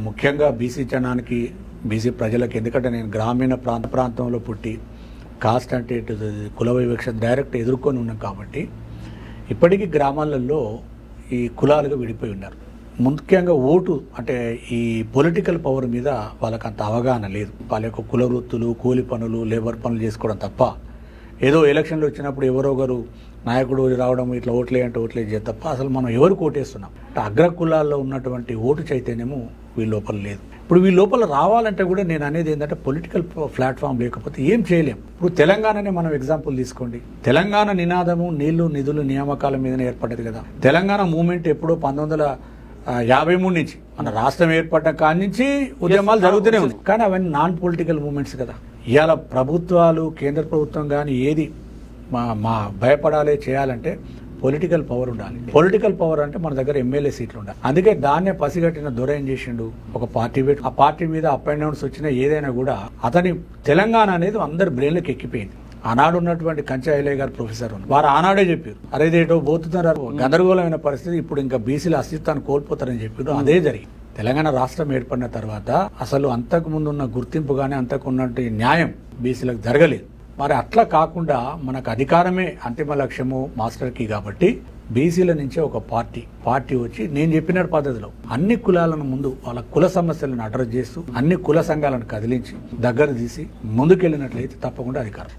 ముఖ్యంగా బీసీ జనానికి బీసీ ప్రజలకు, ఎందుకంటే నేను గ్రామీణ ప్రాంతంలో పుట్టి కాస్ట్ అంటే కుల వివక్ష డైరెక్ట్ ఎదుర్కొని ఉన్నాం కాబట్టి ఇప్పటికీ గ్రామాలలో ఈ కులాలుగా విడిపోయి ఉన్నారు. ముఖ్యంగా ఓటు అంటే ఈ పొలిటికల్ పవర్ మీద వాళ్ళకి అంత అవగాహన లేదు. వాళ్ళ యొక్క కుల వృత్తులు, కూలి పనులు, లేబర్ పనులు చేసుకోవడం తప్ప ఏదో ఎలక్షన్లు వచ్చినప్పుడు ఎవరో ఒకరు నాయకుడు రావడం ఇట్లా ఓట్లే అంటే ఓట్లే చేయ తప్ప అసలు మనం ఎవరు ఓటేస్తున్నాం అంటే అగ్ర కులాల్లో ఉన్నటువంటి ఓటు చైతన్యము వీళ్ళ లోపల లేదు. ఇప్పుడు వీళ్ళ లోపల రావాలంటే కూడా నేను అనేది ఏంటంటే పొలిటికల్ ప్లాట్ఫామ్ లేకపోతే ఏం చేయలేం. ఇప్పుడు తెలంగాణనే మనం ఎగ్జాంపుల్ తీసుకోండి. తెలంగాణ నినాదము నీళ్లు నిధులు నియామకాల మీదనే ఏర్పడ్డది కదా. తెలంగాణ మూవ్మెంట్ ఎప్పుడో 1953 నుంచి మన రాష్ట్రం ఏర్పడ్డ కాడి నుంచి ఉద్యమాలు జరుగుతూనే ఉన్నాయి. కానీ అవన్నీ నాన్ పొలిటికల్ మూవ్మెంట్స్ కదా. ఇవాళ ప్రభుత్వాలు, కేంద్ర ప్రభుత్వం కానీ ఏది మా భయపడాలి చేయాలంటే పొలిటికల్ పవర్ ఉండాలి. పొలిటికల్ పవర్ అంటే మన దగ్గర ఎమ్మెల్యే సీట్లు ఉండాలి. అందుకే దాన్నే పసిగట్టిన దొర ఏం చేసిండు, ఒక పార్టీ పెట్టి ఆ పార్టీ మీద అప్ అండ్ డౌన్స్ వచ్చినా ఏదైనా కూడా అతని తెలంగాణ అనేది అందరి బ్రెయిన్లోకి ఎక్కిపోయింది. ఆనాడు ఉన్నటువంటి కంచె ఐలయ్య గారు ప్రొఫెసర్ వారు ఆనాడే చెప్పారు, అరే ఇదేటో పోతున్నారు, గందరగోళమైన పరిస్థితి, ఇప్పుడు ఇంకా బీసీల అస్తిత్వాన్ని కోల్పోతారని చెప్పారు. అదే జరిగింది. తెలంగాణ రాష్ట్రం ఏర్పడిన తర్వాత అసలు అంతకు ముందు ఉన్న గుర్తింపు కానీ అంతకు ఉన్నటువంటి న్యాయం బీసీలకు జరగలేదు. మరి అట్లా కాకుండా మనకు అధికారమే అంతిమ లక్ష్యము మాస్టర్ కీ కాబట్టి బీసీల నుంచే ఒక పార్టీ వచ్చి నేను చెప్పిన పద్ధతిలో అన్ని కులాలను ముందు వాళ్ళ కుల సమస్యలను అడ్రస్ చేస్తూ అన్ని కుల సంఘాలను కదిలించి దగ్గర తీసి ముందుకెళ్ళినట్లయితే తప్పకుండా అధికారం.